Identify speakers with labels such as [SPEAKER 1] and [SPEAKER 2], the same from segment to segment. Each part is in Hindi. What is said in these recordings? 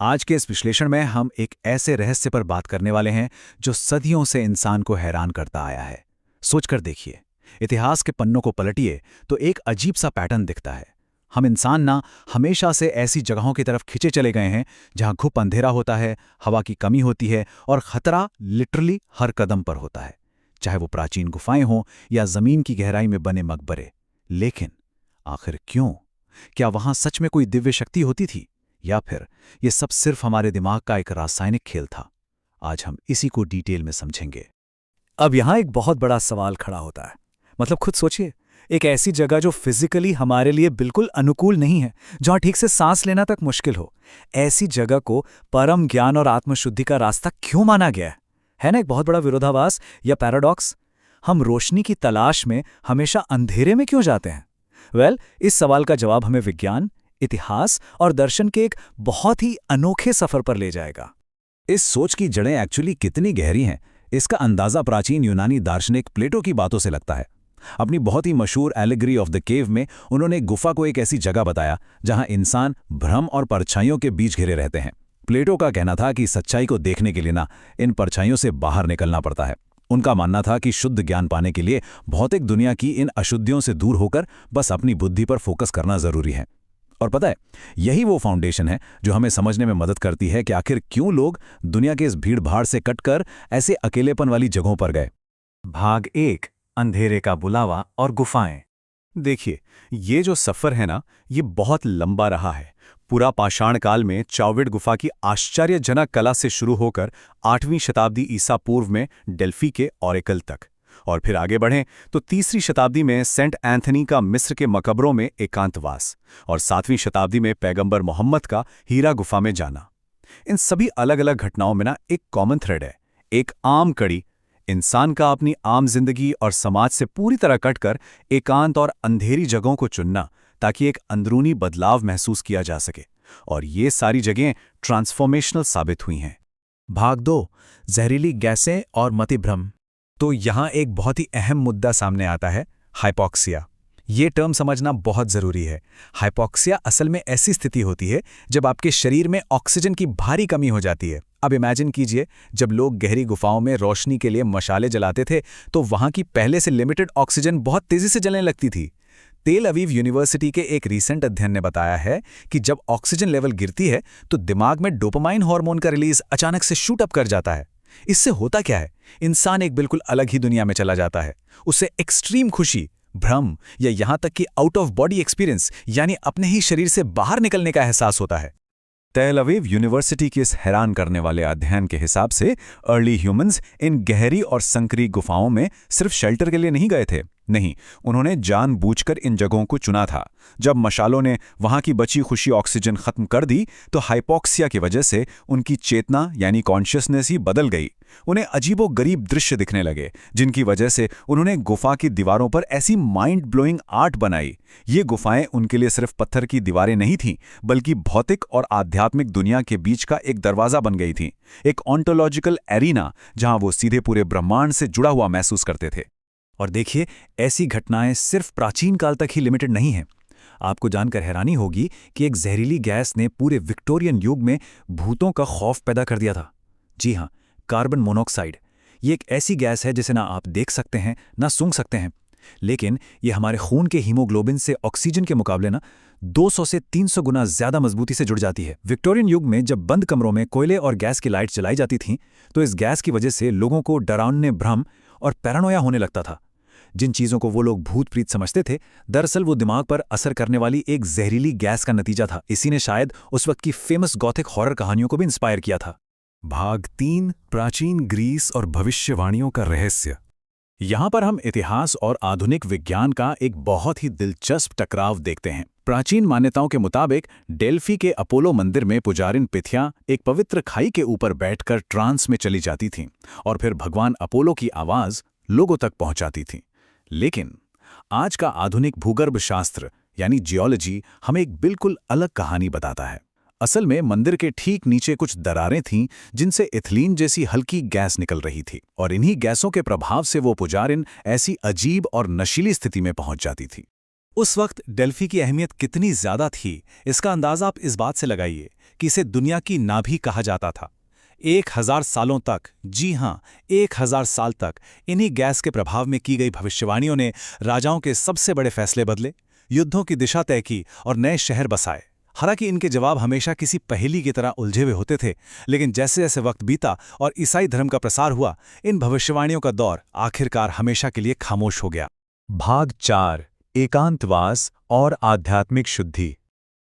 [SPEAKER 1] आज के इस विश्लेषण में हम एक ऐसे रहस्य पर बात करने वाले हैं जो सदियों से इंसान को हैरान करता आया है। सोचकर देखिए, इतिहास के पन्नों को पलटिए तो एक अजीब सा पैटर्न दिखता है। हम इंसान ना हमेशा से ऐसी जगहों की तरफ खिंचे चले गए हैं जहां घुप अंधेरा होता है, हवा की कमी होती है और खतरा लिटरली हर कदम पर होता है, चाहे वो प्राचीन गुफाएं हों या जमीन की गहराई में बने मकबरे। लेकिन आखिर क्यों? क्या वहां सच में कोई दिव्य शक्ति होती थी, या फिर ये सब सिर्फ हमारे दिमाग का एक रासायनिक खेल था? आज हम इसी को डिटेल में समझेंगे।
[SPEAKER 2] अब यहां एक बहुत बड़ा सवाल खड़ा होता है। मतलब खुद सोचिए, एक ऐसी जगह जो फिजिकली हमारे लिए बिल्कुल अनुकूल नहीं है, जहां ठीक से सांस लेना तक मुश्किल हो, ऐसी जगह को परम ज्ञान और आत्मशुद्धि का रास्ता क्यों माना गया है ना? एक बहुत बड़ा विरोधाभास या पैराडॉक्स। हम रोशनी की तलाश में हमेशा अंधेरे में क्यों जाते हैं? इस सवाल का जवाब हमें विज्ञान, इतिहास और दर्शन के एक बहुत ही अनोखे सफर पर ले जाएगा।
[SPEAKER 1] इस सोच की जड़ें एक्चुअली कितनी गहरी हैं, इसका अंदाजा प्राचीन यूनानी दार्शनिक प्लेटो की बातों से लगता है। अपनी बहुत ही मशहूर एलेगरी ऑफ द केव में उन्होंने गुफा को एक ऐसी जगह बताया जहां इंसान भ्रम और परछाइयों के बीच घिरे रहते हैं। प्लेटो का कहना था कि सच्चाई को देखने के लिए ना इन परछाइयों से बाहर निकलना पड़ता है। उनका मानना था कि शुद्ध ज्ञान पाने के लिए भौतिक दुनिया की इन अशुद्धियों से दूर होकर बस अपनी बुद्धि पर फोकस करना जरूरी है। और पता है, यही वो फाउंडेशन है जो हमें समझने में मदद करती है कि आखिर क्यों लोग दुनिया के इस भीड़ भाड़ से कटकर ऐसे अकेलेपन वाली जगहों पर गए।
[SPEAKER 2] भाग 1, अंधेरे का बुलावा और गुफाएं। देखिए, ये जो सफर है ना, ये बहुत लंबा रहा है। पूरा पाषाण काल में चाविड गुफा की आश्चर्यजनक कला से शुरू होकर 8वीं शताब्दी ईसा पूर्व में डेल्फी के ऑरेकल तक, और फिर आगे बढ़ें तो 3री शताब्दी में सेंट एंथनी का मिस्र के मकबरों में एकांतवास, और 7वीं शताब्दी में पैगंबर मोहम्मद का हीरा गुफा में जाना। इन सभी अलग अलग घटनाओं में ना एक कॉमन थ्रेड है, एक आम कड़ी। इंसान का अपनी आम जिंदगी और समाज से पूरी तरह कटकर एकांत और अंधेरी जगहों को चुनना, ताकि एक अंदरूनी बदलाव महसूस किया जा सके। और ये सारी जगहें ट्रांसफॉर्मेशनल साबित हुई हैं।
[SPEAKER 1] भाग 2, जहरीली गैसें और मतिभ्रम।
[SPEAKER 2] तो यहाँ एक बहुत ही अहम मुद्दा सामने आता है, हाइपॉक्सिया। ये टर्म समझना बहुत ज़रूरी है। हाइपॉक्सिया असल में ऐसी स्थिति होती है जब आपके शरीर में ऑक्सीजन की भारी कमी हो जाती है। अब इमेजिन कीजिए, जब लोग गहरी गुफाओं में रोशनी के लिए मशाले जलाते थे तो वहाँ की पहले से लिमिटेड ऑक्सीजन बहुत तेज़ी से जलने लगती थी। तेल अवीव यूनिवर्सिटी के एक रीसेंट अध्ययन ने बताया है कि जब ऑक्सीजन लेवल गिरती है तो दिमाग में डोपामाइन हार्मोन का रिलीज अचानक से शूट अप कर जाता है। इससे होता क्या है? इंसान एक बिल्कुल अलग ही दुनिया में चला जाता है। उसे एक्सट्रीम खुशी, भ्रम या यहां तक कि आउट ऑफ बॉडी एक्सपीरियंस, यानी अपने ही शरीर से बाहर निकलने का एहसास होता है। तेल अवीव यूनिवर्सिटी के इस हैरान करने वाले अध्ययन के हिसाब से अर्ली ह्यूमंस इन गहरी और संकरी गुफाओं में सिर्फ शेल्टर के लिए नहीं गए थे। नहीं, उन्होंने जानबूझकर इन जगहों को चुना था। जब मशालों ने वहां की बची खुशी ऑक्सीजन खत्म कर दी तो हाइपॉक्सिया की वजह से उनकी चेतना यानी कॉन्शियसनेस ही बदल गई। उन्हें अजीबोगरीब दृश्य दिखने लगे, जिनकी वजह से उन्होंने गुफा की दीवारों पर ऐसी माइंड ब्लोइंग आर्ट बनाई। ये गुफाएं उनके लिए सिर्फ पत्थर की दीवारें नहीं थीं, बल्कि भौतिक और आध्यात्मिक दुनिया के बीच का एक दरवाजा बन गई थीं, एक ऑन्टोलॉजिकल एरिना जहां वो सीधे पूरे ब्रह्मांड से जुड़ा हुआ महसूस करते थे।
[SPEAKER 1] और देखिए, ऐसी घटनाएं सिर्फ प्राचीन काल तक ही लिमिटेड नहीं हैं। आपको जानकर हैरानी होगी कि एक जहरीली गैस ने पूरे विक्टोरियन युग में भूतों का खौफ पैदा कर दिया था। जी हाँ, कार्बन मोनोऑक्साइड। ये एक ऐसी गैस है जिसे ना आप देख सकते हैं ना सूंघ सकते हैं, लेकिन ये हमारे खून के हीमोग्लोबिन से ऑक्सीजन के मुकाबले ना 200 से 300 गुना ज्यादा मजबूती से जुड़ जाती है। विक्टोरियन युग में जब बंद कमरों में कोयले और गैस की लाइट जलाई जाती थीं, तो इस गैस की वजह से लोगों को डरावने भ्रम और पैरानोया होने लगता था। जिन चीज़ों को वो लोग भूत प्रीत समझते थे, दरअसल वो दिमाग पर असर करने वाली एक जहरीली गैस का नतीजा था। इसी ने शायद उस वक्त की फेमस गॉथिक हॉरर कहानियों को भी इंस्पायर किया था।
[SPEAKER 2] भाग 3, प्राचीन ग्रीस और भविष्यवाणियों का रहस्य।
[SPEAKER 1] यहाँ पर हम इतिहास और आधुनिक विज्ञान का एक बहुत ही दिलचस्प टकराव देखते हैं। प्राचीन मान्यताओं के मुताबिक डेल्फी के अपोलो मंदिर में पुजारिन पिथिया एक पवित्र खाई के ऊपर बैठकर ट्रांस में चली जाती थीं और फिर भगवान अपोलो की आवाज़ लोगों तक पहुंचाती थी। लेकिन आज का आधुनिक भूगर्भ शास्त्र यानी जियोलॉजी हमें एक बिल्कुल अलग कहानी बताता है। असल में मंदिर के ठीक नीचे कुछ दरारें थीं जिनसे इथिलीन जैसी हल्की गैस निकल रही थी, और इन्हीं गैसों के प्रभाव से वो पुजारिन ऐसी अजीब और नशीली स्थिति में पहुंच जाती थी।
[SPEAKER 2] उस वक्त डेल्फी की अहमियत कितनी ज्यादा थी, इसका अंदाजा आप इस बात से लगाइए कि इसे दुनिया की नाभि कहा जाता था। 1000 सालों तक, जी हाँ, 1000 साल तक इन्हीं गैस के प्रभाव में की गई भविष्यवाणियों ने राजाओं के सबसे बड़े फैसले बदले, युद्धों की दिशा तय की और नए शहर बसाए। हालांकि इनके जवाब हमेशा किसी पहेली की तरह उलझे हुए होते थे, लेकिन जैसे जैसे वक्त बीता और ईसाई धर्म का प्रसार हुआ, इन भविष्यवाणियों का दौर आखिरकार हमेशा के लिए खामोश हो गया।
[SPEAKER 1] भाग 4, एकांतवास और आध्यात्मिक शुद्धि।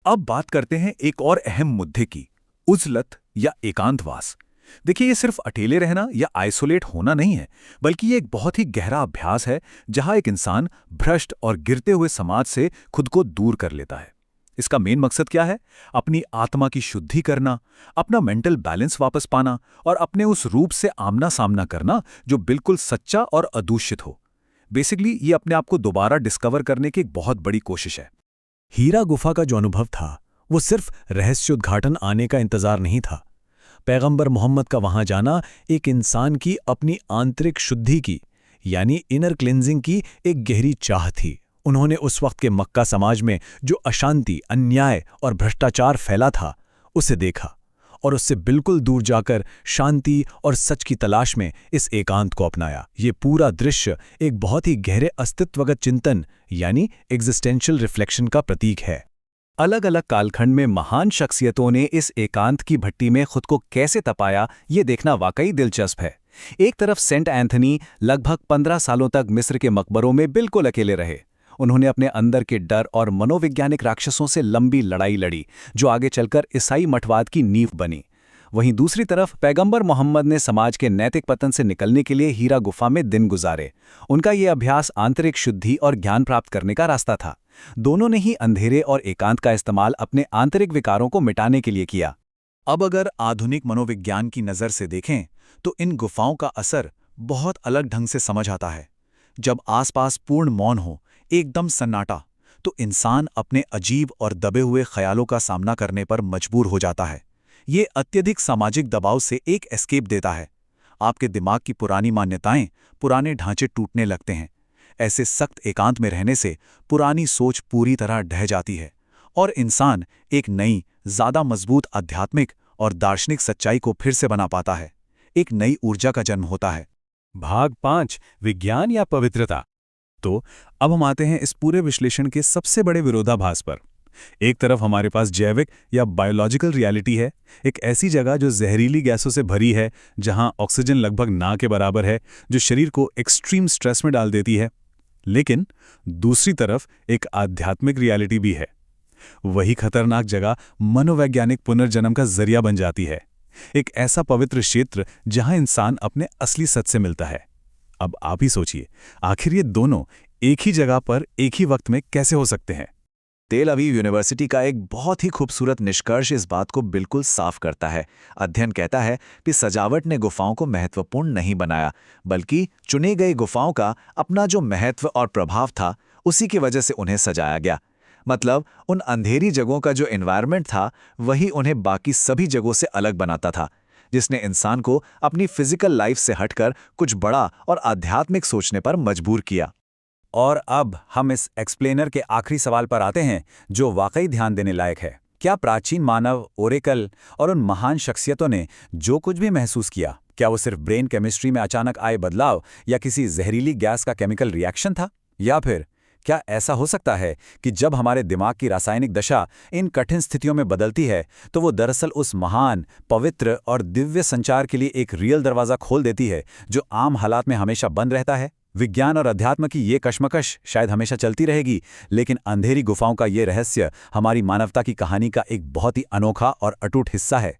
[SPEAKER 1] अब बात करते हैं एक और अहम मुद्दे की, उज़लत या एकांतवास। देखिए, ये सिर्फ अकेले रहना या आइसोलेट होना नहीं है, बल्कि ये एक बहुत ही गहरा अभ्यास है जहां एक इंसान भ्रष्ट और गिरते हुए समाज से खुद को दूर कर लेता है। इसका मेन मकसद क्या है? अपनी आत्मा की शुद्धि करना, अपना मेंटल बैलेंस वापस पाना और अपने उस रूप से आमना सामना करना जो बिल्कुल सच्चा और अदूषित हो। बेसिकली ये अपने आप को दोबारा डिस्कवर करने की एक बहुत बड़ी कोशिश है।
[SPEAKER 2] हीरा गुफा का जो अनुभव था, वो सिर्फ रहस्योद्घाटन आने का इंतजार नहीं था। पैगंबर मोहम्मद का वहां जाना एक इंसान की अपनी आंतरिक शुद्धि की, यानी इनर क्लिंजिंग की एक गहरी चाह थी। उन्होंने उस वक्त के मक्का समाज में जो अशांति, अन्याय और भ्रष्टाचार फैला था, उसे देखा और उससे बिल्कुल दूर जाकर शांति और सच की तलाश में इस एकांत को अपनाया। ये पूरा दृश्य एक बहुत ही गहरे अस्तित्वगत चिंतन यानी एग्जिस्टेंशियल रिफ्लेक्शन का प्रतीक है।
[SPEAKER 1] अलग अलग कालखंड में महान शख्सियतों ने इस एकांत की भट्टी में खुद को कैसे तपाया, ये देखना वाकई दिलचस्प है। एक तरफ सेंट एंथनी लगभग 15 सालों तक मिस्र के मकबरों में बिल्कुल अकेले रहे। उन्होंने अपने अंदर के डर और मनोवैज्ञानिक राक्षसों से लंबी लड़ाई लड़ी, जो आगे चलकर ईसाई मठवाद की नींव बनी। वहीं दूसरी तरफ पैगंबर मोहम्मद ने समाज के नैतिक पतन से निकलने के लिए हीरा गुफा में दिन गुजारे। उनका ये अभ्यास आंतरिक शुद्धि और ज्ञान प्राप्त करने का रास्ता था। दोनों ने ही अंधेरे और एकांत का इस्तेमाल अपने आंतरिक विकारों को मिटाने के लिए किया। अब अगर आधुनिक मनोविज्ञान की नज़र से देखें तो इन गुफाओं का असर बहुत अलग ढंग से समझ आता है। जब आसपास पूर्ण मौन हो, एकदम सन्नाटा, तो इंसान अपने अजीब और दबे हुए ख्यालों का सामना करने पर मजबूर हो जाता है। ये अत्यधिक सामाजिक दबाव से एक एस्केप देता है। आपके दिमाग की पुरानी मान्यताएं, पुराने ढांचे टूटने लगते हैं। ऐसे सख्त एकांत में रहने से पुरानी सोच पूरी तरह ढह जाती है और इंसान एक नई, ज़्यादा मजबूत आध्यात्मिक और दार्शनिक सच्चाई को फिर से बना पाता है। एक नई ऊर्जा का जन्म होता है।
[SPEAKER 2] भाग 5, विज्ञान या पवित्रता। तो अब हम आते हैं इस पूरे विश्लेषण के सबसे बड़े विरोधाभास पर। एक तरफ हमारे पास जैविक या बायोलॉजिकल रियलिटी है, एक ऐसी जगह जो जहरीली गैसों से भरी है, जहां ऑक्सीजन लगभग ना के बराबर है, जो शरीर को एक्सट्रीम स्ट्रेस में डाल देती है। लेकिन दूसरी तरफ एक आध्यात्मिक रियलिटी भी है। वही खतरनाक जगह मनोवैज्ञानिक पुनर्जन्म का जरिया बन जाती है। एक ऐसा पवित्र क्षेत्र जहां इंसान अपने असली सच से मिलता है। अब आप ही सोचिए, आखिर ये दोनों एक ही जगह पर एक ही वक्त में कैसे हो सकते हैं?
[SPEAKER 1] तेल अवीव यूनिवर्सिटी का एक बहुत ही खूबसूरत निष्कर्ष इस बात को बिल्कुल साफ करता है। अध्ययन कहता है कि सजावट ने गुफाओं को महत्वपूर्ण नहीं बनाया, बल्कि चुनी गई गुफाओं का अपना जो महत्व और प्रभाव था, उसी की वजह से उन्हें सजाया गया। मतलब उन अंधेरी जगहों का जो एनवायरनमेंट था, वही उन्हें बाकी सभी जगहों से अलग बनाता था, जिसने इंसान को अपनी फिजिकल लाइफ से हटकर कुछ बड़ा और आध्यात्मिक सोचने पर मजबूर किया। और अब हम इस एक्सप्लेनर के आखिरी सवाल पर आते हैं, जो वाकई ध्यान देने लायक है। क्या प्राचीन मानव, ओरेकल और उन महान शख्सियतों ने जो कुछ भी महसूस किया, क्या वो सिर्फ ब्रेन केमिस्ट्री में अचानक आए बदलाव या किसी जहरीली गैस का केमिकल रिएक्शन था? या फिर क्या ऐसा हो सकता है कि जब हमारे दिमाग की रासायनिक दशा इन कठिन स्थितियों में बदलती है, तो वो दरअसल उस महान, पवित्र और दिव्य संचार के लिए एक रियल दरवाज़ा खोल देती है, जो आम हालात में हमेशा बंद रहता है? विज्ञान और अध्यात्म की ये कश्मकश शायद हमेशा चलती रहेगी, लेकिन अंधेरी गुफाओं का ये रहस्य हमारी मानवता की कहानी का एक बहुत ही अनोखा और अटूट हिस्सा है।